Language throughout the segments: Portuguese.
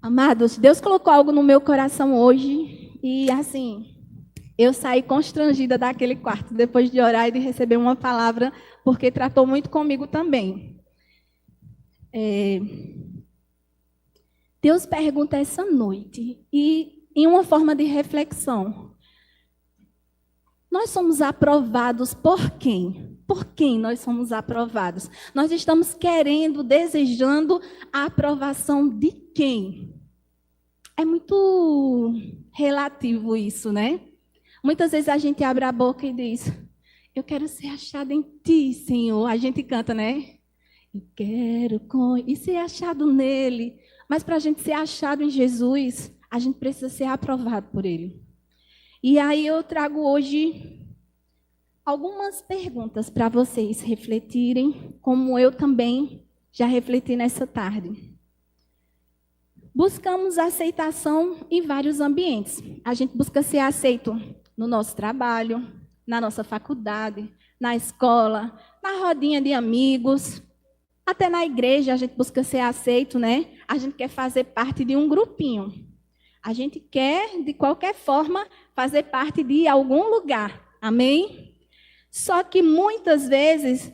Amados, Deus colocou algo no meu coração hoje e, assim, eu saí constrangida daquele quarto depois de orar e de receber uma palavra, porque tratou muito comigo também. Deus pergunta essa noite e, em uma forma de reflexão, nós somos aprovados por quem? Por quem nós somos aprovados? Nós estamos querendo, desejando a aprovação de quem? É muito relativo isso, né? Muitas vezes a gente abre a boca e diz: eu quero ser achado em ti, Senhor. A gente canta, né? Eu quero e ser achado nele. Mas para a gente ser achado em Jesus, a gente precisa ser aprovado por ele. E aí eu trago hoje algumas perguntas para vocês refletirem, como eu também já refleti nessa tarde. Buscamos aceitação em vários ambientes. A gente busca ser aceito no nosso trabalho, na nossa faculdade, na escola, na rodinha de amigos, até na igreja a gente busca ser aceito, né? A gente quer fazer parte de um grupinho. A gente quer, de qualquer forma, fazer parte de algum lugar. Amém? Só que muitas vezes,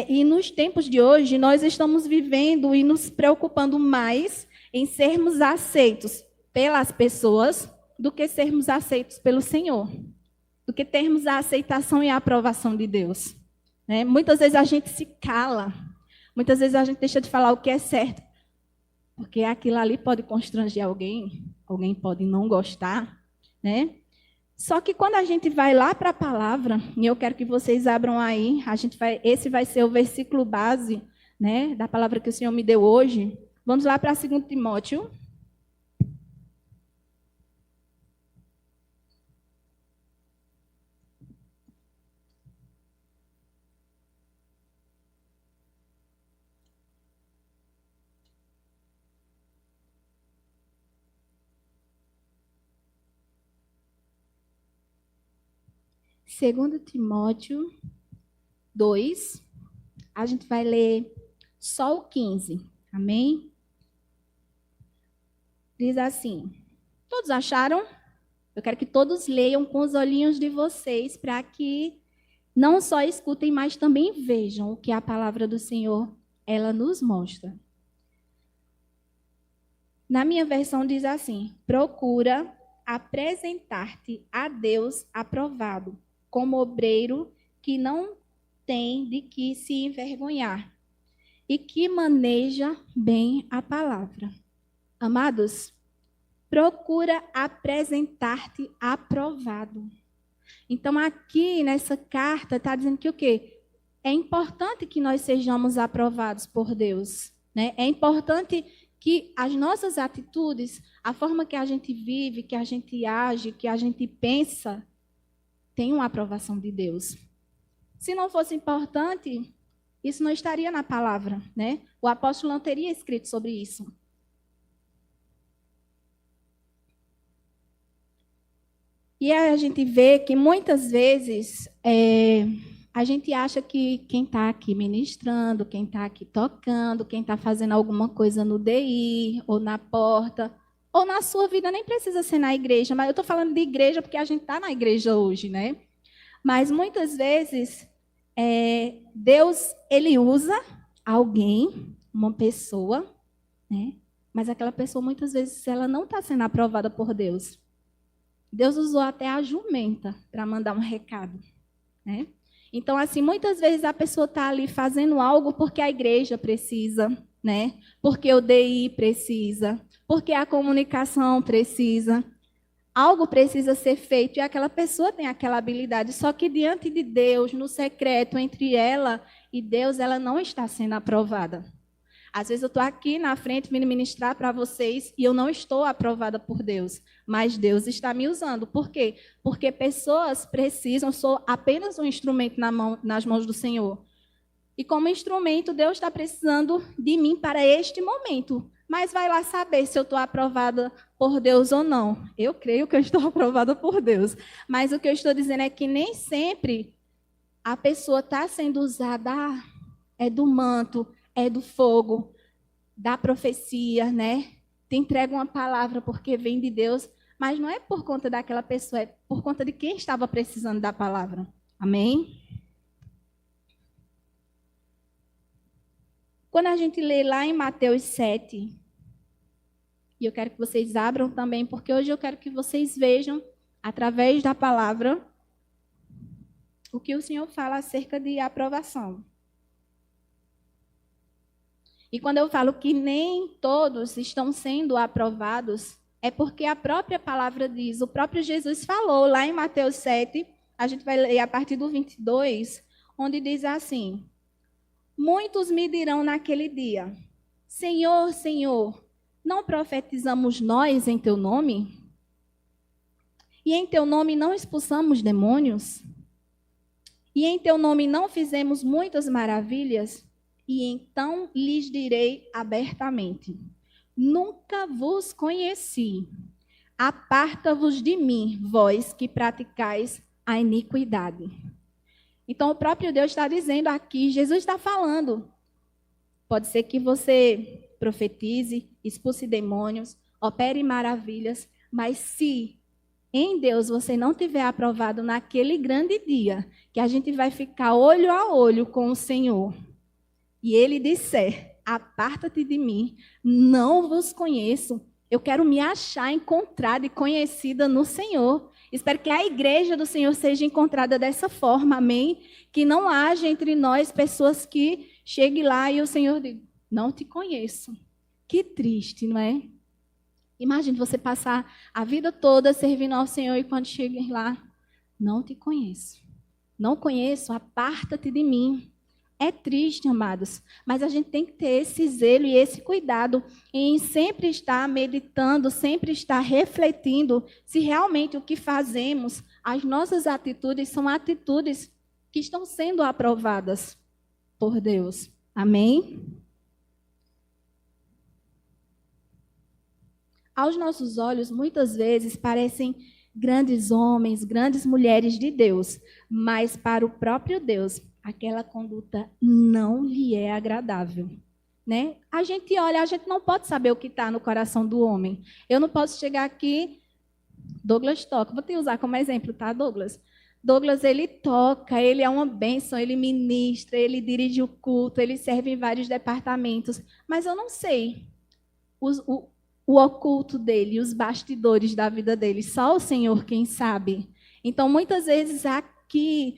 e nos tempos de hoje, nós estamos vivendo e nos preocupando mais em sermos aceitos pelas pessoas do que sermos aceitos pelo Senhor, do que termos a aceitação e a aprovação de Deus. Né? Muitas vezes a gente se cala, muitas vezes a gente deixa de falar o que é certo, porque aquilo ali pode constranger alguém, alguém pode não gostar, né? Só que quando a gente vai lá para a palavra, e eu quero que vocês abram aí, esse vai ser o versículo base, né, da palavra que o Senhor me deu hoje. Vamos lá para 2 Timóteo. Segundo Timóteo 2, a gente vai ler só o 15, amém? Diz assim: todos acharam? Eu quero que todos leiam com os olhinhos de vocês, para que não só escutem, mas também vejam o que a palavra do Senhor, ela nos mostra. Na minha versão diz assim: procura apresentar-te a Deus aprovado, como obreiro que não tem de que se envergonhar e que maneja bem a palavra. Amados, procura apresentar-te aprovado. Então, aqui nessa carta está dizendo que o quê? É importante que nós sejamos aprovados por Deus, né? É importante que as nossas atitudes, a forma que a gente vive, que a gente age, que a gente pensa, tenham a aprovação de Deus. Se não fosse importante, isso não estaria na palavra, né? O apóstolo não teria escrito sobre isso. E aí a gente vê que muitas vezes a gente acha que quem está aqui ministrando, quem está aqui tocando, quem está fazendo alguma coisa no DI, ou na porta, ou na sua vida, nem precisa ser na igreja, mas eu estou falando de igreja porque a gente está na igreja hoje, né? Mas muitas vezes Deus, ele usa alguém, uma pessoa, né? Mas aquela pessoa muitas vezes ela não está sendo aprovada por Deus. Deus usou até a jumenta para mandar um recado, né? Então, assim, muitas vezes a pessoa está ali fazendo algo porque a igreja precisa, né? Porque o DI precisa, porque a comunicação precisa. Algo precisa ser feito e aquela pessoa tem aquela habilidade, só que diante de Deus, no secreto, entre ela e Deus, ela não está sendo aprovada. Às vezes eu estou aqui na frente me ministrar para vocês e eu não estou aprovada por Deus, mas Deus está me usando. Por quê? Porque pessoas precisam, eu sou apenas um instrumento nas mãos do Senhor. E como instrumento, Deus está precisando de mim para este momento. Mas vai lá saber se eu estou aprovada por Deus ou não. Eu creio que eu estou aprovada por Deus. Mas o que eu estou dizendo é que nem sempre a pessoa está sendo usada, é do manto, é do fogo, da profecia, né? te entrega uma palavra porque vem de Deus, mas não é por conta daquela pessoa, é por conta de quem estava precisando da palavra. Amém? Quando a gente lê lá em Mateus 7, e eu quero que vocês abram também, porque hoje eu quero que vocês vejam, através da palavra, o que o Senhor fala acerca de aprovação. E quando eu falo que nem todos estão sendo aprovados, é porque a própria palavra diz, o próprio Jesus falou lá em Mateus 7, a gente vai ler a partir do 22, onde diz assim: muitos me dirão naquele dia, Senhor, Senhor, não profetizamos nós em teu nome? E em teu nome não expulsamos demônios? E em teu nome não fizemos muitas maravilhas? E então lhes direi abertamente: nunca vos conheci. Aparta-vos de mim, vós que praticais a iniquidade. Então o próprio Deus está dizendo aqui, Jesus está falando. Pode ser que você profetize, expulse demônios, opere maravilhas, mas se em Deus você não tiver aprovado naquele grande dia, que a gente vai ficar olho a olho com o Senhor, e Ele disser, aparta-te de mim, não vos conheço, eu quero me achar encontrada e conhecida no Senhor. Espero que a igreja do Senhor seja encontrada dessa forma, amém? Que não haja entre nós pessoas que cheguem lá e o Senhor diga, não te conheço. Que triste, não é? Imagine você passar a vida toda servindo ao Senhor e quando chega lá, não te conheço. Não conheço, aparta-te de mim. É triste, amados, mas a gente tem que ter esse zelo e esse cuidado em sempre estar meditando, sempre estar refletindo se realmente o que fazemos, as nossas atitudes são atitudes que estão sendo aprovadas por Deus. Amém? Aos nossos olhos, muitas vezes, parecem grandes homens, grandes mulheres de Deus, mas para o próprio Deus, aquela conduta não lhe é agradável, né? A gente olha, a gente não pode saber o que está no coração do homem. Eu não posso chegar aqui, Douglas toca, vou te usar como exemplo, tá, Douglas? Douglas, ele toca, ele é uma bênção, ele ministra, ele dirige o culto, ele serve em vários departamentos, mas eu não sei o oculto dele, os bastidores da vida dele, só o Senhor quem sabe. Então, muitas vezes, aqui,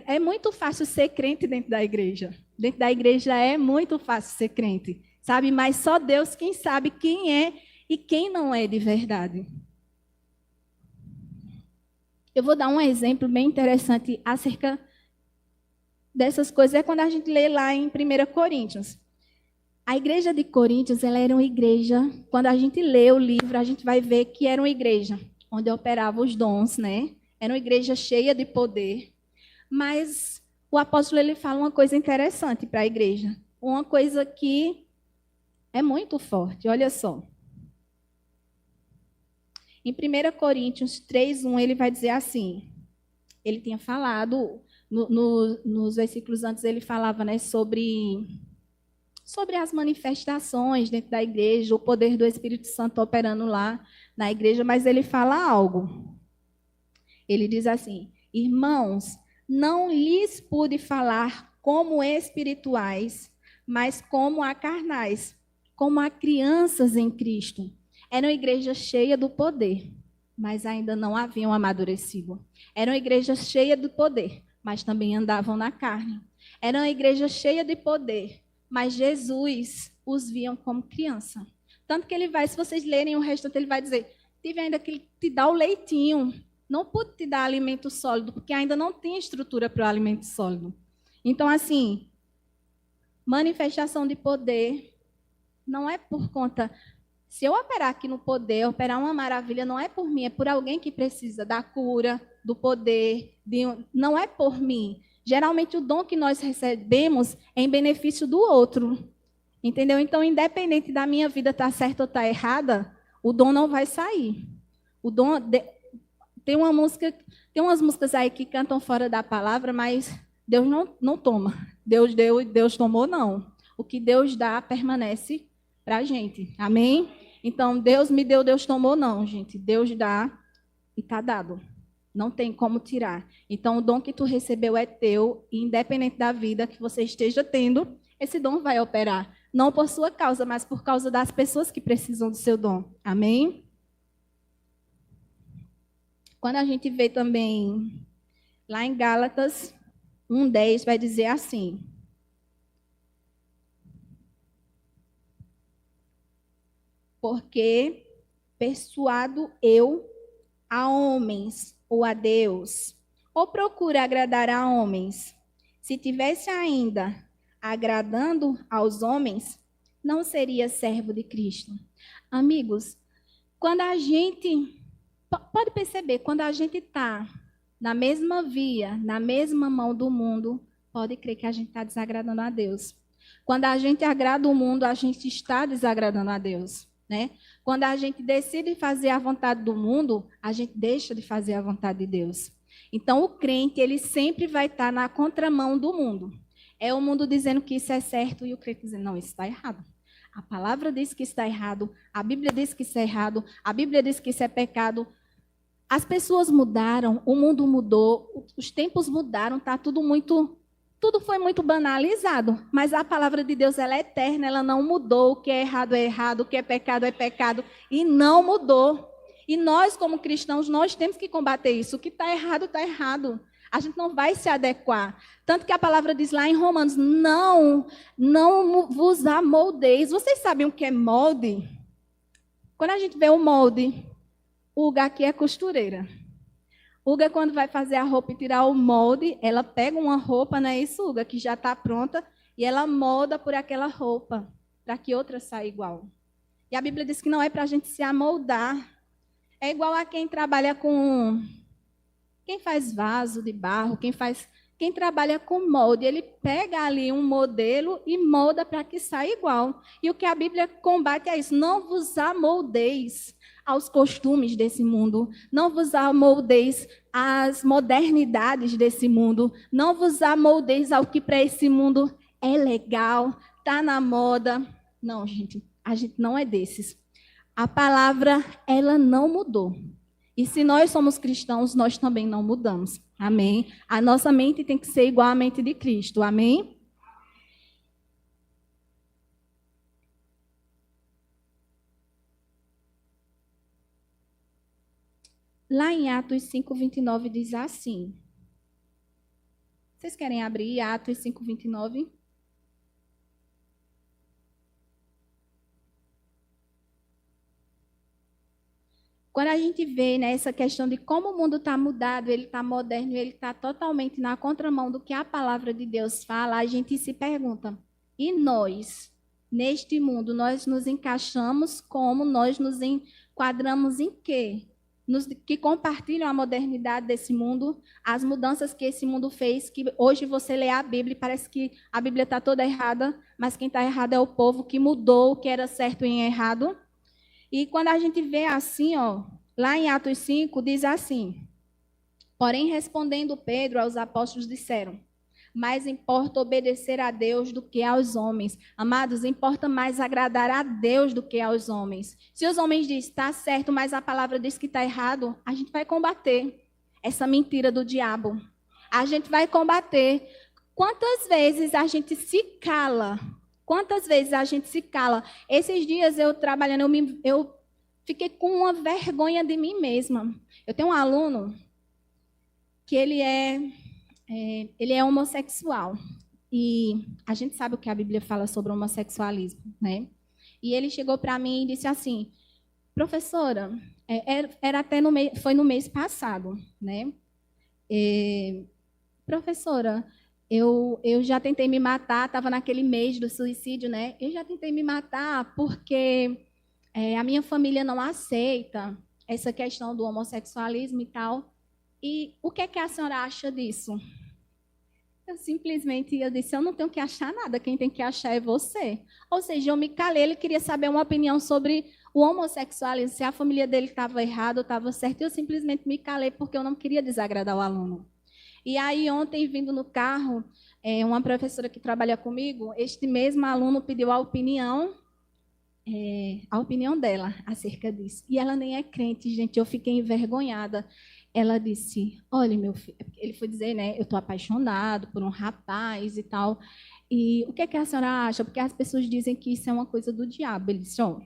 é muito fácil ser crente dentro da igreja. Dentro da igreja é muito fácil ser crente, sabe? Mas só Deus quem sabe quem é e quem não é de verdade. Eu vou dar um exemplo bem interessante acerca dessas coisas. É quando a gente lê lá em 1 Coríntios. A igreja de Coríntios, ela era uma igreja, quando a gente lê o livro, a gente vai ver que era uma igreja onde operavam os dons, né? Era uma igreja cheia de poder. Mas o apóstolo, ele fala uma coisa interessante para a igreja. Uma coisa que é muito forte, olha só. Em 1 Coríntios 3:1, ele vai dizer assim, ele tinha falado, nos versículos antes, ele falava, né, sobre as manifestações dentro da igreja, o poder do Espírito Santo operando lá na igreja, mas ele fala algo. Ele diz assim, irmãos, não lhes pude falar como espirituais, mas como a carnais, como a crianças em Cristo. Era uma igreja cheia do poder, mas ainda não haviam amadurecido. Era uma igreja cheia do poder, mas também andavam na carne. Era uma igreja cheia de poder, mas Jesus os viam como criança. Tanto que ele vai, se vocês lerem o restante, ele vai dizer, tive ainda que te dar o leitinho, não pude te dar alimento sólido, porque ainda não tem estrutura para o alimento sólido. Então, assim, manifestação de poder não é por conta... Se eu operar aqui no poder, operar uma maravilha, não é por mim, é por alguém que precisa da cura, do poder, não é por mim. Geralmente, o dom que nós recebemos é em benefício do outro. Entendeu? Então, independente da minha vida estar certa ou estar errada, o dom não vai sair. O dom... Tem umas músicas aí que cantam fora da palavra, mas Deus não toma. Deus deu e Deus tomou, não. O que Deus dá permanece para a gente. Amém? Então, Deus me deu, Deus tomou, não, gente. Deus dá e está dado. Não tem como tirar. Então, o dom que tu recebeu é teu, e independente da vida que você esteja tendo, esse dom vai operar. Não por sua causa, mas por causa das pessoas que precisam do seu dom. Amém? Quando a gente vê também, lá em Gálatas 1:10, vai dizer assim: porque persuado eu a homens ou a Deus, ou procura agradar a homens. Se tivesse ainda agradando aos homens, não seria servo de Cristo. Amigos, quando a gente, pode perceber, quando a gente está na mesma via, na mesma mão do mundo, pode crer que a gente está desagradando a Deus. Quando a gente agrada o mundo, a gente está desagradando a Deus. Né? Quando a gente decide fazer a vontade do mundo, a gente deixa de fazer a vontade de Deus. Então, o crente, ele sempre vai estar na contramão do mundo. É o mundo dizendo que isso é certo e o crente dizendo, não, isso está errado. A palavra diz que está errado, a Bíblia diz que isso é errado, a Bíblia diz que isso é pecado. As pessoas mudaram, o mundo mudou, os tempos mudaram, está tudo foi muito banalizado, mas a palavra de Deus ela é eterna, ela não mudou. O que é errado, o que é pecado, e não mudou. E nós, como cristãos, nós temos que combater isso. O que está errado, está errado. A gente não vai se adequar. Tanto que a palavra diz lá em Romanos, não vos amoldeis. Vocês sabem o que é molde? Quando a gente vê o molde, o Hugo aqui é costureira. Uga, quando vai fazer a roupa e tirar o molde, ela pega uma roupa, não é isso, Uga, que já está pronta, e ela molda por aquela roupa, para que outra saia igual. E a Bíblia diz que não é para a gente se amoldar. É igual a quem trabalha com... Quem faz vaso de barro, quem trabalha com molde, ele pega ali um modelo e molda para que saia igual. E o que a Bíblia combate é isso, não vos amoldeis aos costumes desse mundo, não vos amoldeis às modernidades desse mundo, não vos amoldeis ao que para esse mundo é legal, está na moda. Não, gente, a gente não é desses. A palavra, ela não mudou. E se nós somos cristãos, nós também não mudamos. Amém? A nossa mente tem que ser igual à mente de Cristo. Amém? Lá em Atos 5:29 diz assim. Vocês querem abrir Atos 5:29? Quando a gente vê essa questão de como o mundo está mudado, ele está moderno, ele está totalmente na contramão do que a palavra de Deus fala, a gente se pergunta, e nós, neste mundo, nós nos encaixamos como? Nós nos enquadramos em quê? Que compartilham a modernidade desse mundo, as mudanças que esse mundo fez, que hoje você lê a Bíblia e parece que a Bíblia está toda errada, mas quem está errado é o povo que mudou o que era certo e errado. E quando a gente vê assim, ó, lá em Atos 5, diz assim, porém respondendo Pedro aos apóstolos disseram, mais importa obedecer a Deus do que aos homens. Amados, importa mais agradar a Deus do que aos homens. Se os homens dizem, está certo, mas a palavra diz que está errado, a gente vai combater essa mentira do diabo. A gente vai combater. Quantas vezes a gente se cala? Quantas vezes a gente se cala? Esses dias eu trabalhando, eu fiquei com uma vergonha de mim mesma. Eu tenho um aluno que ele é homossexual. E a gente sabe o que a Bíblia fala sobre homossexualismo, né? E ele chegou para mim e disse assim, professora, era até foi no mês passado, né? Professora, eu já tentei me matar, estava naquele mês do suicídio, né? Eu já tentei me matar porque a minha família não aceita essa questão do homossexualismo e tal. E o que é que a senhora acha disso? Eu disse, eu não tenho que achar nada, quem tem que achar é você. Ou seja, eu me calei, ele queria saber uma opinião sobre o homossexualismo, se a família dele estava errada ou estava certa, e eu simplesmente me calei porque eu não queria desagradar o aluno. E aí, ontem, vindo no carro, uma professora que trabalha comigo, este mesmo aluno pediu a opinião a opinião dela acerca disso. E ela nem é crente, gente, eu fiquei envergonhada. Ela disse, olha, meu filho, ele foi dizer, né, eu estou apaixonado por um rapaz e tal, e o que é que a senhora acha? Porque as pessoas dizem que isso é uma coisa do diabo. Ele disse, ó,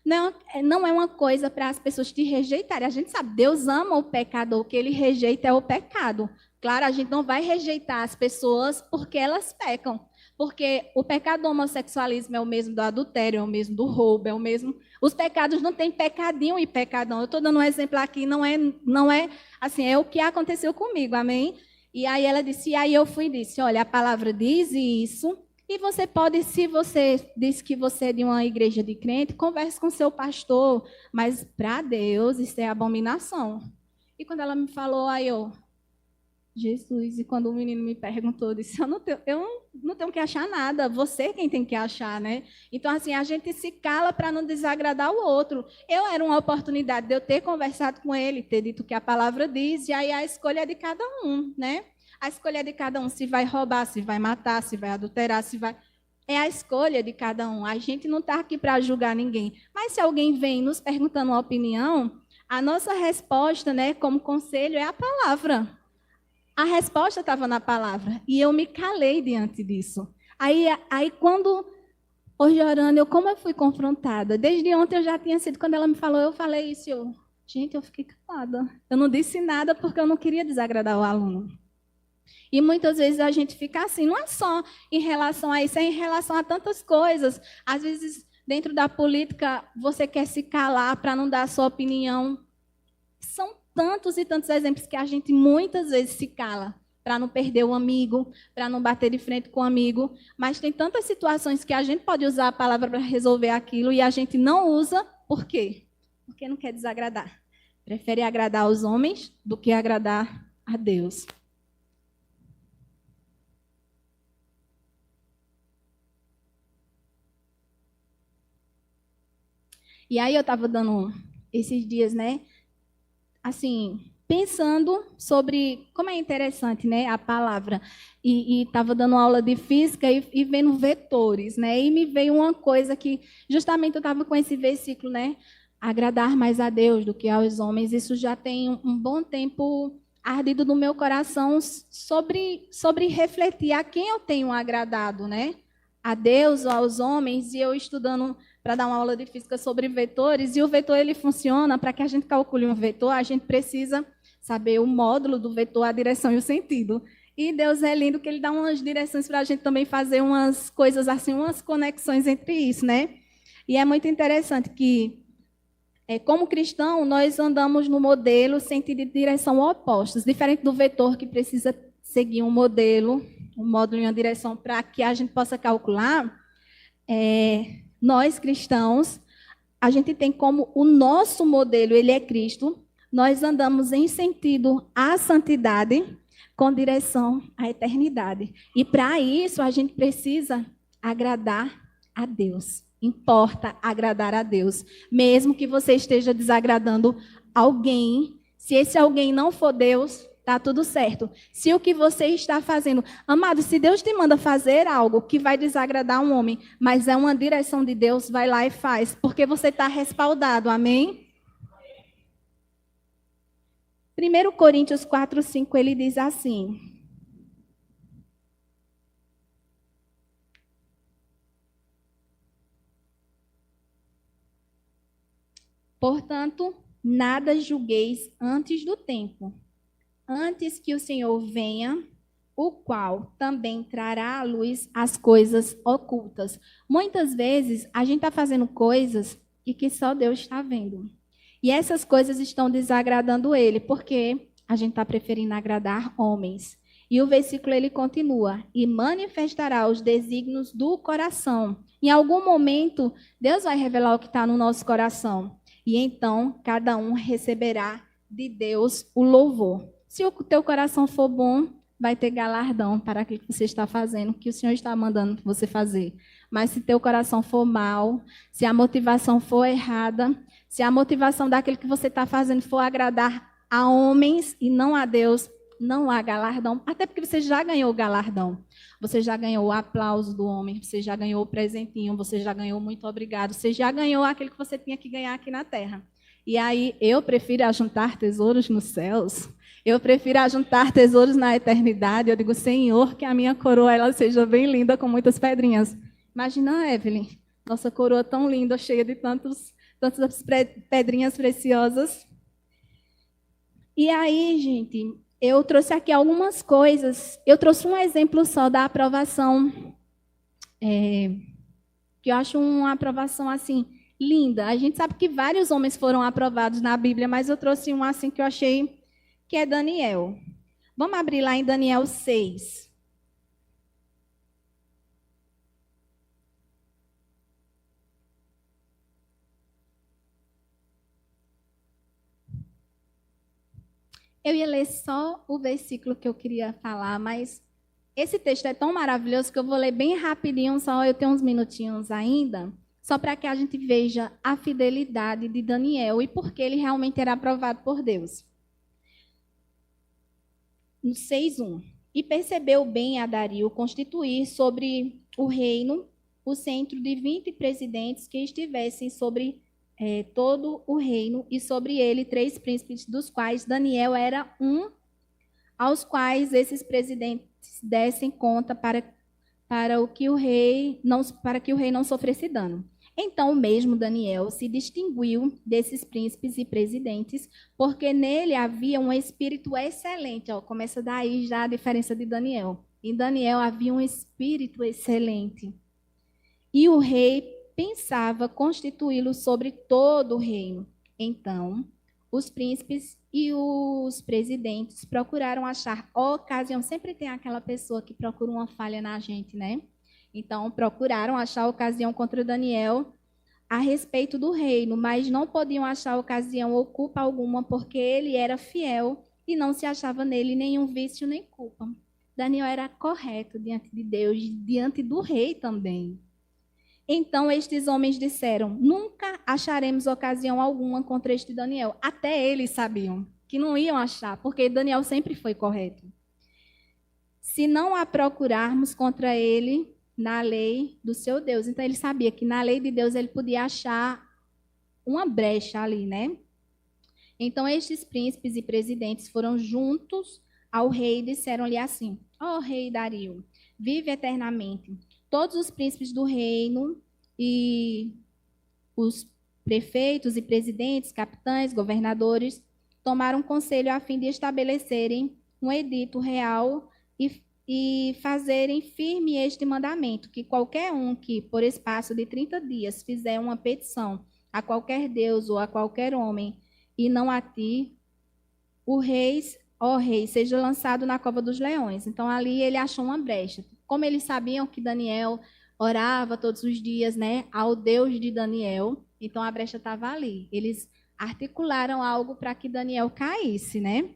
não é uma coisa para as pessoas te rejeitarem. A gente sabe, Deus ama o pecador, o que ele rejeita é o pecado. Claro, a gente não vai rejeitar as pessoas porque elas pecam. Porque o pecado do homossexualismo é o mesmo do adultério, é o mesmo do roubo, é o mesmo. Os pecados não tem pecadinho e pecadão. Eu estou dando um exemplo aqui, não é assim, é o que aconteceu comigo, amém? E aí ela disse, e aí eu fui e disse, olha, a palavra diz isso. E você pode, se você diz que você é de uma igreja de crente, converse com seu pastor, mas para Deus isso é abominação. E quando ela me falou, aí eu, Jesus, e quando o menino me perguntou, eu disse, eu não tenho que achar nada, você é quem tem que achar, né? Então, assim, a gente se cala para não desagradar o outro. Eu era uma oportunidade de eu ter conversado com ele, ter dito o que a palavra diz, e aí a escolha é de cada um, né? A escolha é de cada um, se vai roubar, se vai matar, se vai adulterar, se vai... É a escolha de cada um. A gente não está aqui para julgar ninguém. Mas se alguém vem nos perguntando uma opinião, a nossa resposta, né, como conselho, é a palavra. A resposta estava na palavra. E eu me calei diante disso. Aí quando, hoje orando, como eu fui confrontada? Desde ontem eu já tinha sido, quando ela me falou, eu falei isso. Gente, eu fiquei calada. Eu não disse nada porque eu não queria desagradar o aluno. E muitas vezes a gente fica assim, não é só em relação a isso, é em relação a tantas coisas. Às vezes, dentro da política, você quer se calar para não dar a sua opinião. São tantos e tantos exemplos que a gente muitas vezes se cala para não perder o amigo, para não bater de frente com o amigo. Mas tem tantas situações que a gente pode usar a palavra para resolver aquilo e a gente não usa. Por quê? Porque não quer desagradar. Prefere agradar aos homens do que agradar a Deus. E aí eu estava dando esses dias, né? Assim, pensando sobre como é interessante, né, a palavra. E estava dando aula de física e vendo vetores, né? E me veio uma coisa que, justamente eu estava com esse versículo, né? Agradar mais a Deus do que aos homens. Isso já tem um bom tempo ardido no meu coração sobre refletir a quem eu tenho agradado, né? A Deus ou aos homens. E eu estudando para dar uma aula de física sobre vetores, e o vetor ele funciona, para que a gente calcule um vetor, a gente precisa saber o módulo do vetor, a direção e o sentido. E Deus é lindo que ele dá umas direções para a gente também fazer umas coisas assim, umas conexões entre isso, né? E é muito interessante que, como cristão, nós andamos no modelo sentido e direção opostos, diferente do vetor que precisa seguir um modelo, um módulo em uma direção para que a gente possa calcular. Nós cristãos, a gente tem como o nosso modelo, ele é Cristo. Nós andamos em sentido à santidade, com direção à eternidade. E para isso a gente precisa agradar a Deus. Importa agradar a Deus. Mesmo que você esteja desagradando alguém, se esse alguém não for Deus, está tudo certo. Se o que você está fazendo... Amado, se Deus te manda fazer algo que vai desagradar um homem, mas é uma direção de Deus, vai lá e faz, porque você está respaldado, amém? 1 Coríntios 4:5, ele diz assim... Portanto, nada julgueis antes do tempo, antes que o Senhor venha, o qual também trará à luz as coisas ocultas. Muitas vezes, a gente está fazendo coisas e que só Deus está vendo. E essas coisas estão desagradando Ele, porque a gente está preferindo agradar homens. E o versículo, ele continua, e manifestará os desígnios do coração. Em algum momento, Deus vai revelar o que está no nosso coração. E então, cada um receberá de Deus o louvor. Se o teu coração for bom, vai ter galardão para aquilo que você está fazendo, que o Senhor está mandando você fazer. Mas se teu coração for mal, se a motivação for errada, se a motivação daquilo que você está fazendo for agradar a homens e não a Deus, não há galardão, até porque você já ganhou o galardão. Você já ganhou o aplauso do homem, você já ganhou o presentinho, você já ganhou muito obrigado, você já ganhou aquilo que você tinha que ganhar aqui na terra. E aí, eu prefiro ajuntar tesouros nos céus, eu prefiro ajuntar tesouros na eternidade. Eu digo, Senhor, que a minha coroa ela seja bem linda com muitas pedrinhas. Imagina, Evelyn, nossa coroa tão linda, cheia de tantas pedrinhas preciosas. E aí, gente, eu trouxe aqui algumas coisas. Eu trouxe um exemplo só da aprovação, que eu acho uma aprovação assim linda. A gente sabe que vários homens foram aprovados na Bíblia, mas eu trouxe um assim que eu achei que é Daniel. Vamos abrir lá em Daniel 6. Eu ia ler só o versículo que eu queria falar, mas esse texto é tão maravilhoso que eu vou ler bem rapidinho, só eu tenho uns minutinhos ainda, só para que a gente veja a fidelidade de Daniel e por que ele realmente era aprovado por Deus. No 6:1. E percebeu bem a Dario constituir sobre o reino o centro de 20 presidentes que estivessem sobre todo o reino, e sobre ele 3 príncipes, dos quais Daniel era um, aos quais esses presidentes dessem conta para que o rei não sofresse dano. Então, o mesmo Daniel se distinguiu desses príncipes e presidentes, porque nele havia um espírito excelente. Ó, começa daí já a diferença de Daniel. Em Daniel havia um espírito excelente. E o rei pensava constituí-lo sobre todo o reino. Então, os príncipes e os presidentes procuraram achar ocasião. Sempre tem aquela pessoa que procura uma falha na gente, né? Então, procuraram achar ocasião contra Daniel a respeito do reino, mas não podiam achar ocasião ou culpa alguma, porque ele era fiel e não se achava nele nenhum vício nem culpa. Daniel era correto diante de Deus, diante do rei também. Então estes homens disseram: nunca acharemos ocasião alguma contra este Daniel. Até eles sabiam que não iam achar, porque Daniel sempre foi correto. Se não a procurarmos contra ele na lei do seu Deus. Então ele sabia que na lei de Deus ele podia achar uma brecha ali, né? Então estes príncipes e presidentes foram juntos ao rei e disseram-lhe assim: ó rei Dario, vive eternamente. Todos os príncipes do reino e os prefeitos e presidentes, capitães, governadores, tomaram conselho a fim de estabelecerem um edito real e fazerem firme este mandamento, que qualquer um que, por espaço de 30 dias, fizer uma petição a qualquer deus ou a qualquer homem, e não a ti, o rei, ó rei, seja lançado na cova dos leões. Então, ali ele achou uma brecha. Como eles sabiam que Daniel orava todos os dias, né, ao Deus de Daniel, então a brecha estava ali. Eles articularam algo para que Daniel caísse, né?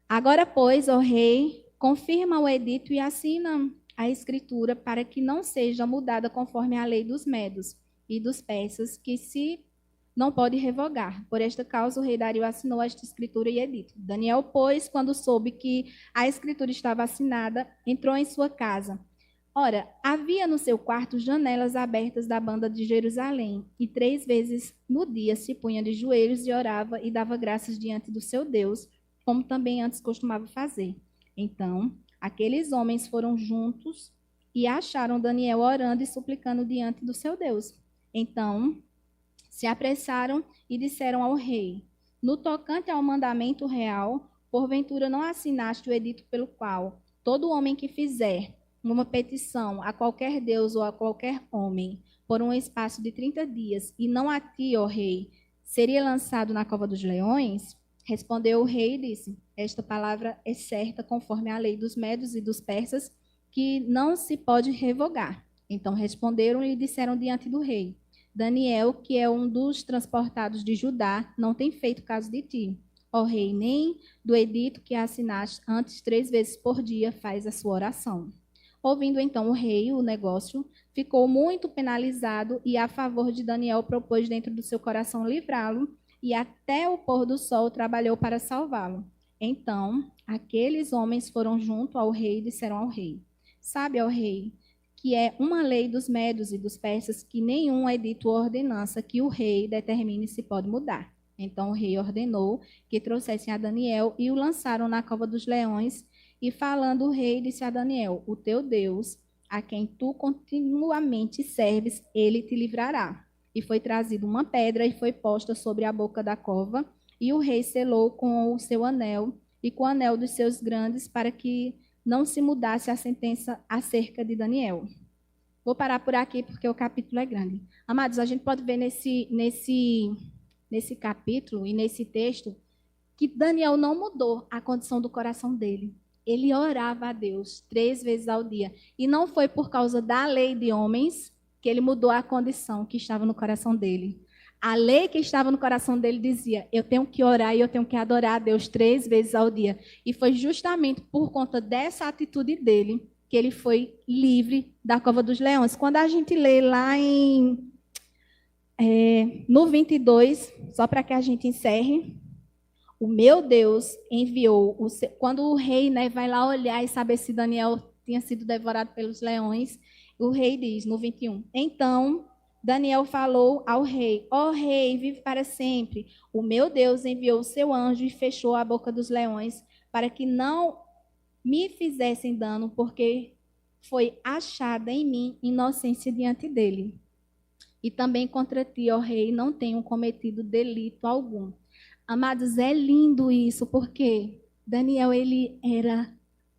Agora, pois, ó rei, confirma o edito e assina a escritura para que não seja mudada conforme a lei dos medos e dos persas, que se não pode revogar. Por esta causa, o rei Dario assinou esta escritura e edito. Daniel, pois, quando soube que a escritura estava assinada, entrou em sua casa. Ora, havia no seu quarto janelas abertas da banda de Jerusalém, e 3 vezes no dia se punha de joelhos e orava e dava graças diante do seu Deus, como também antes costumava fazer. Então, aqueles homens foram juntos e acharam Daniel orando e suplicando diante do seu Deus. Então, se apressaram e disseram ao rei: no tocante ao mandamento real, porventura não assinaste o edito pelo qual todo homem que fizer uma petição a qualquer deus ou a qualquer homem por um espaço de 30 dias, e não a ti, ó rei, seria lançado na cova dos leões? Respondeu o rei e disse: esta palavra é certa conforme a lei dos medos e dos persas, que não se pode revogar. Então responderam e disseram diante do rei: Daniel, que é um dos transportados de Judá, não tem feito caso de ti, ó rei, nem do edito que assinaste antes 3 vezes por dia faz a sua oração. Ouvindo então o rei o negócio, ficou muito penalizado e a favor de Daniel propôs dentro do seu coração livrá-lo, e até o pôr do sol trabalhou para salvá-lo. Então, aqueles homens foram junto ao rei e disseram ao rei: Sabe, ó rei, que é uma lei dos medos e dos persas que nenhum edito ou ordenança que o rei determine se pode mudar. Então o rei ordenou que trouxessem a Daniel e o lançaram na cova dos leões. E falando o rei disse a Daniel: O teu Deus, a quem tu continuamente serves, ele te livrará. E foi trazida uma pedra e foi posta sobre a boca da cova. E o rei selou com o seu anel e com o anel dos seus grandes para que não se mudasse a sentença acerca de Daniel. Vou parar por aqui porque o capítulo é grande. Amados, a gente pode ver nesse capítulo e nesse texto que Daniel não mudou a condição do coração dele. Ele orava a Deus 3 vezes ao dia. E não foi por causa da lei de homens que ele mudou a condição que estava no coração dele. A lei que estava no coração dele dizia: eu tenho que orar e eu tenho que adorar a Deus 3 vezes ao dia. E foi justamente por conta dessa atitude dele que ele foi livre da cova dos leões. Quando a gente lê lá no 22, só para que a gente encerre, o meu Deus enviou, quando o rei, né, vai lá olhar e saber se Daniel tinha sido devorado pelos leões, o rei diz no 21, então Daniel falou ao rei: ó rei, vive para sempre. O meu Deus enviou o seu anjo e fechou a boca dos leões para que não me fizessem dano, porque foi achada em mim inocência diante dele. E também contra ti, ó rei, não tenho cometido delito algum. Amados, é lindo isso, porque Daniel, ele era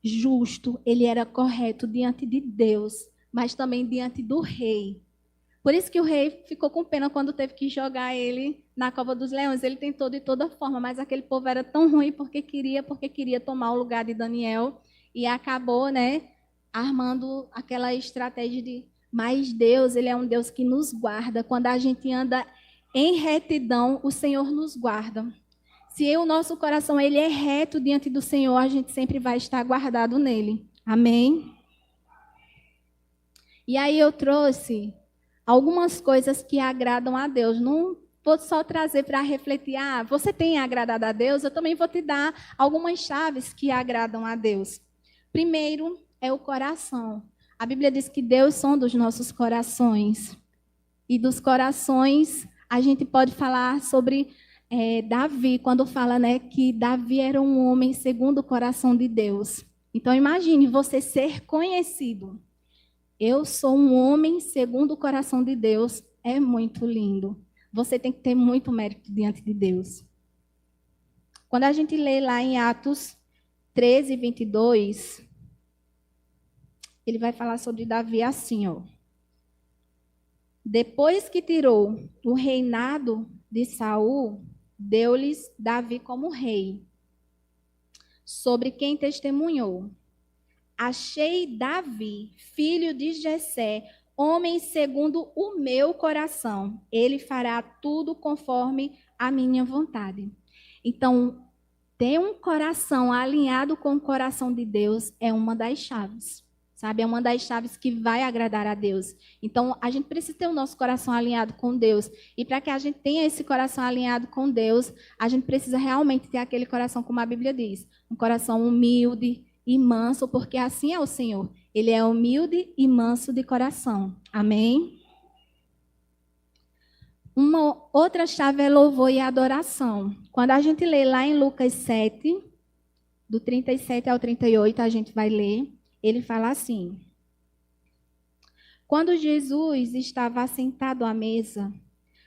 justo, ele era correto diante de Deus, mas também diante do rei. Por isso que o rei ficou com pena quando teve que jogar ele na cova dos leões. Ele tentou de toda forma, mas aquele povo era tão ruim porque queria tomar o lugar de Daniel e acabou, né, armando aquela estratégia de, mas Deus, ele é um Deus que nos guarda. Quando a gente anda em retidão, o Senhor nos guarda. Se o nosso coração ele é reto diante do Senhor, a gente sempre vai estar guardado nele. Amém? E aí eu trouxe algumas coisas que agradam a Deus. Não vou só trazer para refletir, você tem agradado a Deus? Eu também vou te dar algumas chaves que agradam a Deus. Primeiro é o coração. A Bíblia diz que Deus sonda os nossos corações. E dos corações, a gente pode falar sobre Davi, quando fala, né, que Davi era um homem segundo o coração de Deus. Então, imagine você ser conhecido. Eu sou um homem segundo o coração de Deus. É muito lindo. Você tem que ter muito mérito diante de Deus. Quando a gente lê lá em Atos 13, 22, ele vai falar sobre Davi assim, ó. Depois que tirou o reinado de Saul, deu-lhes Davi como rei, sobre quem testemunhou: achei Davi, filho de Jessé, homem segundo o meu coração. Ele fará tudo conforme a minha vontade. Então, ter um coração alinhado com o coração de Deus é uma das chaves. Sabe, é uma das chaves que vai agradar a Deus. Então, a gente precisa ter o nosso coração alinhado com Deus. E para que a gente tenha esse coração alinhado com Deus, a gente precisa realmente ter aquele coração, como a Bíblia diz, um coração humilde e manso, porque assim é o Senhor. Ele é humilde e manso de coração. Amém? Uma outra chave é louvor e adoração. Quando a gente lê lá em Lucas 7, do 37 ao 38, a gente vai ler. Ele fala assim: quando Jesus estava assentado à mesa,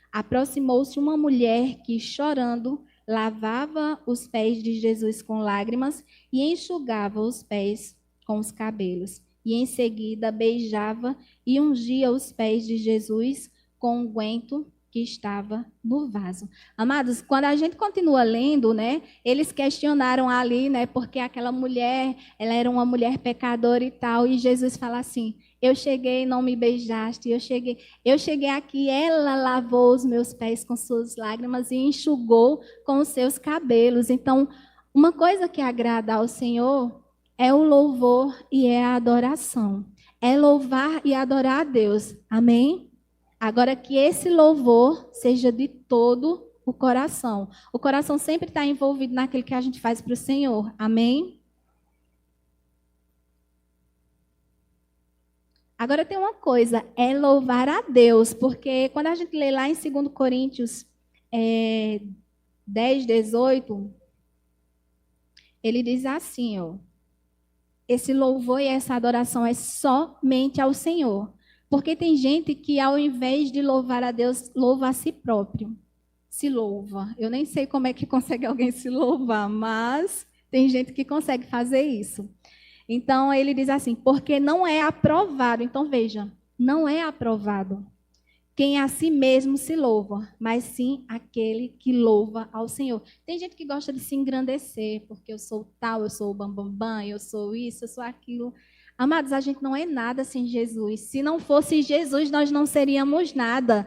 aproximou-se uma mulher que, chorando, lavava os pés de Jesus com lágrimas e enxugava os pés com os cabelos. E em seguida beijava e ungia os pés de Jesus com um unguento que estava no vaso. Amados, quando a gente continua lendo, né, eles questionaram ali, né, porque aquela mulher, ela era uma mulher pecadora e tal, e Jesus fala assim: eu cheguei e não me beijaste, eu cheguei aqui, ela lavou os meus pés com suas lágrimas e enxugou com os seus cabelos. Então, uma coisa que agrada ao Senhor é o louvor e é a adoração. É louvar e adorar a Deus. Amém? Agora que esse louvor seja de todo O coração. O coração sempre está envolvido naquilo que a gente faz para o Senhor. Amém? Agora tem uma coisa, é louvar a Deus, porque quando a gente lê lá em 2 Coríntios 10, 18, ele diz assim, ó, esse louvor e essa adoração é somente ao Senhor. Porque tem gente que, ao invés de louvar a Deus, louva a si próprio. Se louva. Eu nem sei como é que consegue alguém se louvar, mas tem gente que consegue fazer isso. Então, ele diz assim, porque não é aprovado. Então, veja, não é aprovado quem a si mesmo se louva, mas sim aquele que louva ao Senhor. Tem gente que gosta de se engrandecer, porque eu sou tal, eu sou o bambambam, eu sou isso, eu sou aquilo. Amados, a gente não é nada sem Jesus. Se não fosse Jesus, nós não seríamos nada.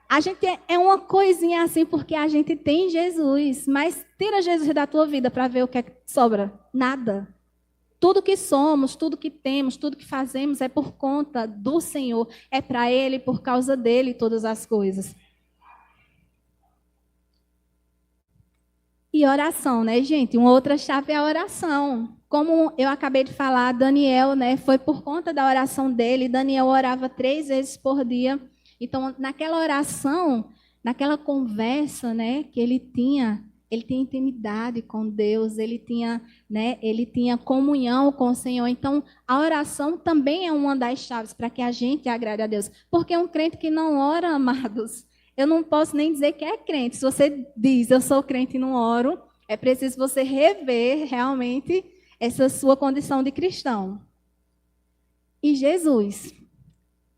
A gente é uma coisinha assim porque a gente tem Jesus, mas tira Jesus da tua vida para ver o que é que sobra. Nada. Tudo que somos, tudo que temos, tudo que fazemos é por conta do Senhor. É para Ele, por causa dEle, todas as coisas. E oração, né, gente? Uma outra chave é a oração. Como eu acabei de falar, Daniel, né, foi por conta da oração dele. Daniel orava 3 vezes por dia. Então, naquela oração, naquela conversa, né, que ele tinha intimidade com Deus, ele tinha comunhão com o Senhor. Então, a oração também é uma das chaves para que a gente agrade a Deus. Porque um crente que não ora, amados, eu não posso nem dizer que é crente. Se você diz, eu sou crente e não oro, é preciso você rever realmente essa sua condição de cristão. E Jesus,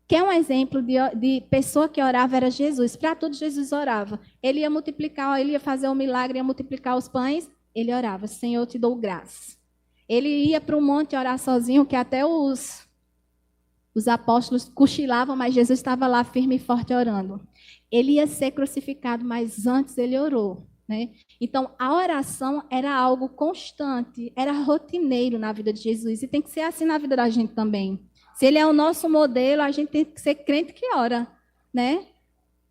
que é um exemplo de pessoa que orava, era Jesus. Para tudo, Jesus orava. Ele ia multiplicar, ele ia fazer um milagre, ia multiplicar os pães, ele orava, Senhor, eu te dou graças. Ele ia para um monte orar sozinho, que até os apóstolos cochilavam, mas Jesus estava lá firme e forte orando. Ele ia ser crucificado, mas antes ele orou, né? Então, a oração era algo constante, era rotineiro na vida de Jesus, e tem que ser assim na vida da gente também. Se ele é o nosso modelo, a gente tem que ser crente que ora, né?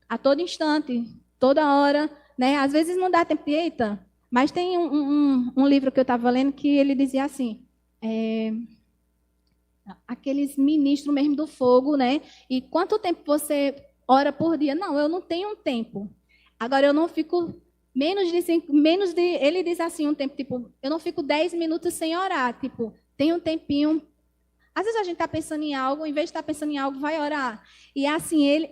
A todo instante, toda hora, né? Às vezes não dá tempo de eita, mas tem um livro que eu estava lendo que ele dizia assim, aqueles ministros mesmo do fogo, né? E quanto tempo você ora por dia? Não, eu não tenho um tempo. Agora eu não fico ele diz assim um tempo, tipo, eu não fico 10 minutos sem orar, tipo, tem um tempinho. Às vezes a gente está pensando em algo, em vez de estar pensando em algo, vai orar. E assim, ele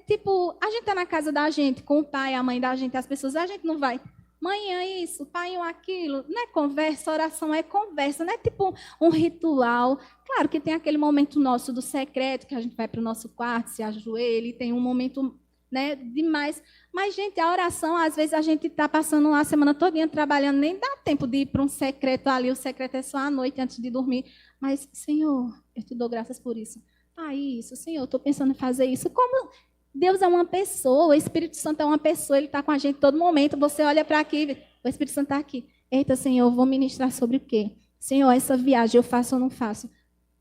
tipo, a gente está na casa da gente, com o pai, a mãe da gente, as pessoas, a gente não vai, mãe é isso, pai é aquilo. Não é conversa, oração é conversa, não é tipo um ritual. Claro que tem aquele momento nosso do secreto, que a gente vai para o nosso quarto, se ajoelha, e tem um momento, né, demais. Mas, gente, a oração, às vezes a gente está passando a semana todinha trabalhando, nem dá tempo de ir para um secreto ali, o secreto é só à noite, antes de dormir. Mas, Senhor, eu te dou graças por isso. Isso, Senhor, eu estou pensando em fazer isso. Como Deus é uma pessoa, o Espírito Santo é uma pessoa, Ele está com a gente todo momento. Você olha para aqui, o Espírito Santo está aqui. Eita, Senhor, eu vou ministrar sobre o quê? Senhor, essa viagem eu faço ou não faço?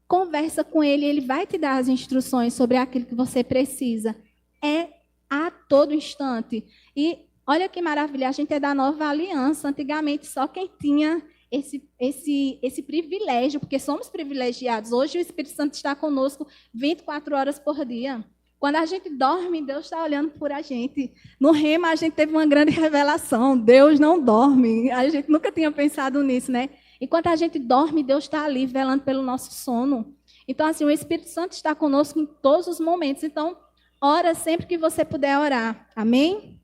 Conversa com Ele, Ele vai te dar as instruções sobre aquilo que você precisa. É a todo instante. E olha que maravilha, a gente é da nova aliança. Antigamente, só quem tinha esse privilégio, porque somos privilegiados. Hoje o Espírito Santo está conosco 24 horas por dia. Quando a gente dorme, Deus está olhando por a gente. No Rema, a gente teve uma grande revelação. Deus não dorme. A gente nunca tinha pensado nisso, né? Enquanto a gente dorme, Deus está ali, velando pelo nosso sono. Então, assim, o Espírito Santo está conosco em todos os momentos. Então, ora sempre que você puder orar. Amém?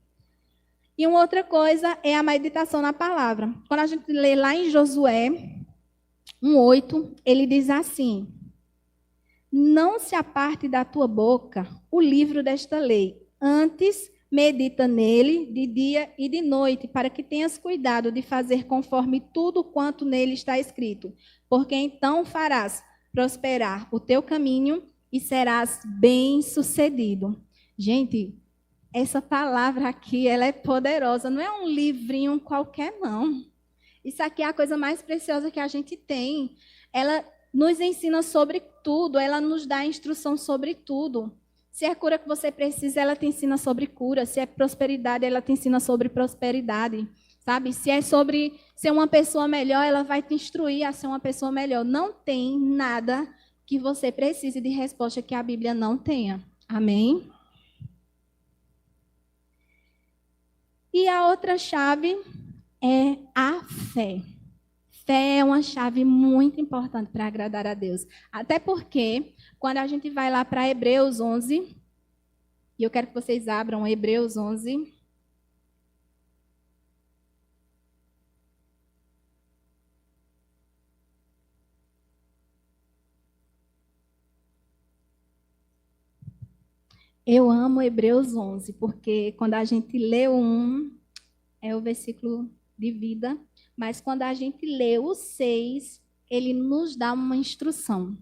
E uma outra coisa é a meditação na palavra. Quando a gente lê lá em Josué 1:8, ele diz assim: não se aparte da tua boca o livro desta lei, antes medita nele de dia e de noite, para que tenhas cuidado de fazer conforme tudo quanto nele está escrito, porque então farás prosperar o teu caminho e serás bem-sucedido. Gente, essa palavra aqui, ela é poderosa, não é um livrinho qualquer, não. Isso aqui é a coisa mais preciosa que a gente tem. Ela nos ensina sobre tudo, ela nos dá instrução sobre tudo. Se é cura que você precisa, ela te ensina sobre cura. Se é prosperidade, ela te ensina sobre prosperidade. Sabe? Se é sobre ser uma pessoa melhor, ela vai te instruir a ser uma pessoa melhor. Não tem nada que você precise de resposta que a Bíblia não tenha. Amém? E a outra chave é a fé. Fé é uma chave muito importante para agradar a Deus. Até porque, quando a gente vai lá para Hebreus 11, e eu quero que vocês abram Hebreus 11. Eu amo Hebreus 11, porque quando a gente lê o 1, é o versículo de vida, mas quando a gente lê o 6, ele nos dá uma instrução.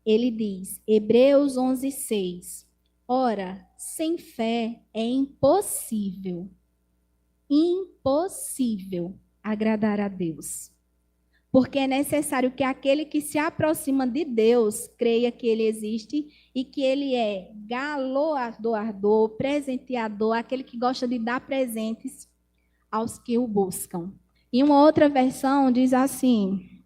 Ele diz, Hebreus 11, 6, ora, sem fé é impossível agradar a Deus. Porque é necessário que aquele que se aproxima de Deus creia que ele existe e que ele é galardoador, presenteador, aquele que gosta de dar presentes aos que o buscam. E uma outra versão diz assim: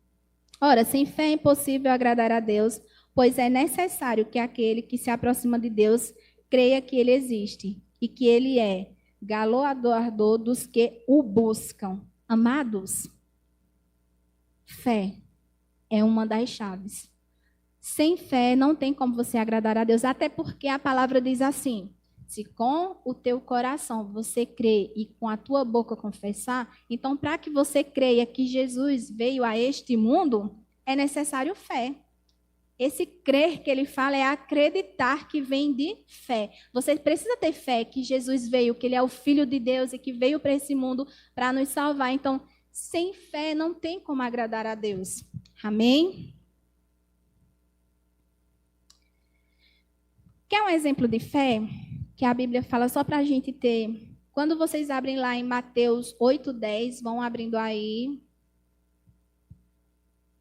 ora, sem fé é impossível agradar a Deus, pois é necessário que aquele que se aproxima de Deus creia que ele existe e que ele é galardoador dos que o buscam. Amados, fé é uma das chaves. Sem fé não tem como você agradar a Deus, até porque a palavra diz assim: se com o teu coração você crê e com a tua boca confessar, então para que você creia que Jesus veio a este mundo, é necessário fé. Esse crer que ele fala é acreditar que vem de fé. Você precisa ter fé que Jesus veio, que ele é o Filho de Deus e que veio para esse mundo para nos salvar. Então, sem fé não tem como agradar a Deus. Amém? Quer um exemplo de fé? Que a Bíblia fala só para a gente ter. Quando vocês abrem lá em Mateus 8:10, vão abrindo aí.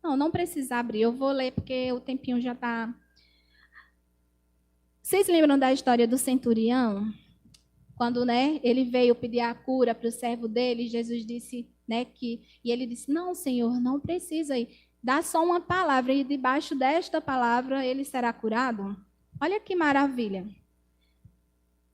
Não precisa abrir, eu vou ler porque o tempinho já está. Vocês lembram da história do centurião? Quando, ele veio pedir a cura para o servo dele, Jesus disse, e ele disse: "Não, Senhor, não precisa ir. Dá só uma palavra e debaixo desta palavra ele será curado." Olha que maravilha.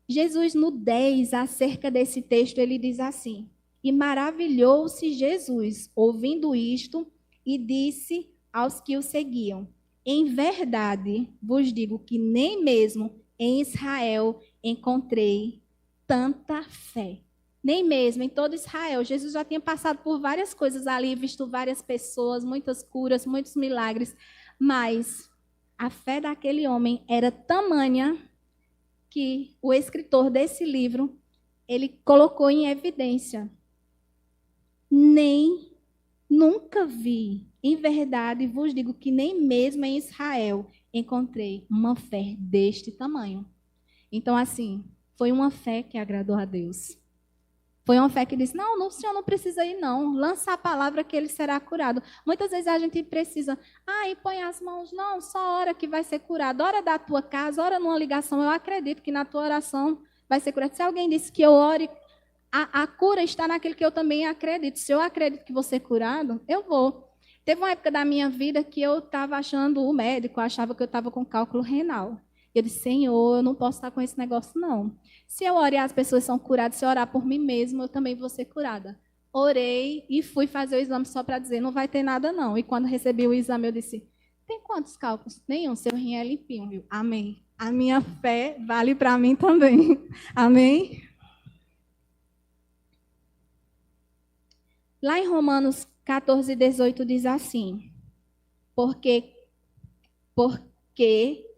Jesus, no 10, acerca desse texto, ele diz assim: "E maravilhou-se Jesus, ouvindo isto, e disse aos que o seguiam: em verdade vos digo que nem mesmo em Israel encontrei tanta fé." Nem mesmo em todo Israel. Jesus já tinha passado por várias coisas ali, visto várias pessoas, muitas curas, muitos milagres, mas a fé daquele homem era tamanha que o escritor desse livro, ele colocou em evidência: nunca vi, em verdade vos digo que nem mesmo em Israel encontrei uma fé deste tamanho. Então, assim, foi uma fé que agradou a Deus. Foi uma fé que disse: não, o senhor não precisa ir, não. Lança a palavra que ele será curado. Muitas vezes a gente precisa, e põe as mãos. Não, só ora que vai ser curado. Ora da tua casa, ora numa ligação. Eu acredito que na tua oração vai ser curado. Se alguém disse que eu ore, a cura está naquele que eu também acredito. Se eu acredito que vou ser curado, eu vou. Teve uma época da minha vida que eu estava achando, o médico achava que eu estava com cálculo renal. Eu disse: Senhor, eu não posso estar com esse negócio, não. Se eu orar, as pessoas são curadas. Se eu orar por mim mesma, eu também vou ser curada. Orei e fui fazer o exame só para dizer: não vai ter nada, não. E quando recebi o exame, eu disse: tem quantos cálculos? Nenhum, seu rim é limpinho, viu? Amém. A minha fé vale para mim também. Amém? Lá em Romanos 14:18 diz assim: porque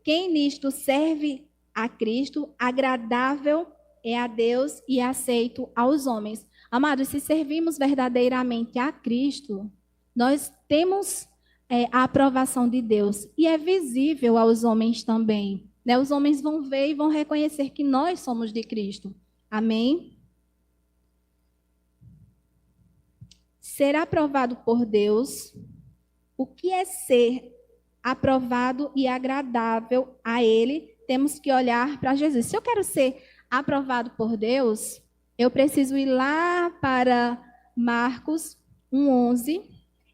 quem nisto serve a Cristo, agradável é a Deus e aceito aos homens. Amados, se servimos verdadeiramente a Cristo, nós temos a aprovação de Deus e é visível aos homens também. Os homens vão ver e vão reconhecer que nós somos de Cristo. Amém? Ser aprovado por Deus, o que é ser aprovado e agradável a Ele, temos que olhar para Jesus. Se eu quero ser aprovado por Deus, eu preciso ir lá para Marcos 1:11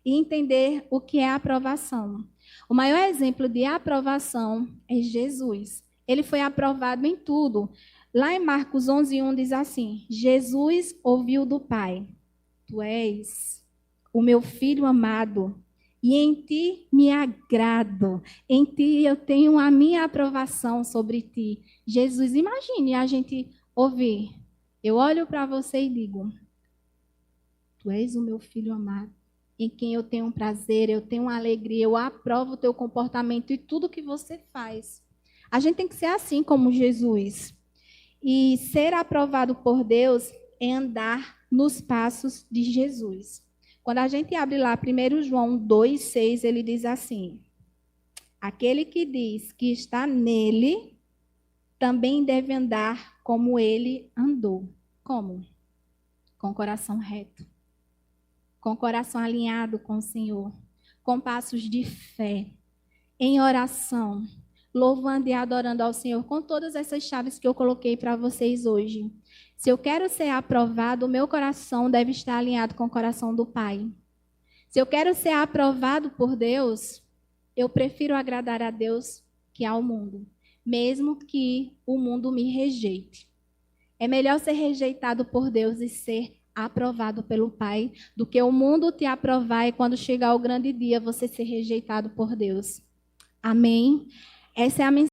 e entender o que é aprovação. O maior exemplo de aprovação é Jesus. Ele foi aprovado em tudo. Lá em Marcos 11:1 diz assim: Jesus ouviu do Pai: Tu és o meu filho amado, e em ti me agrado. Em ti eu tenho a minha aprovação sobre ti. Jesus, imagine a gente ouvir. Eu olho para você e digo: Tu és o meu filho amado, em quem eu tenho um prazer, eu tenho uma alegria, eu aprovo o teu comportamento e tudo que você faz. A gente tem que ser assim como Jesus. E ser aprovado por Deus é andar nos passos de Jesus. Quando a gente abre lá 1 João 2,6, ele diz assim: Aquele que diz que está nele, também deve andar como ele andou. Como? Com o coração reto, com o coração alinhado com o Senhor, com passos de fé, em oração, louvando e adorando ao Senhor com todas essas chaves que eu coloquei para vocês hoje. Se eu quero ser aprovado, o meu coração deve estar alinhado com o coração do Pai. Se eu quero ser aprovado por Deus, eu prefiro agradar a Deus que ao mundo, mesmo que o mundo me rejeite. É melhor ser rejeitado por Deus e ser aprovado pelo Pai do que o mundo te aprovar e quando chegar o grande dia você ser rejeitado por Deus. Amém? Essa é a mensagem.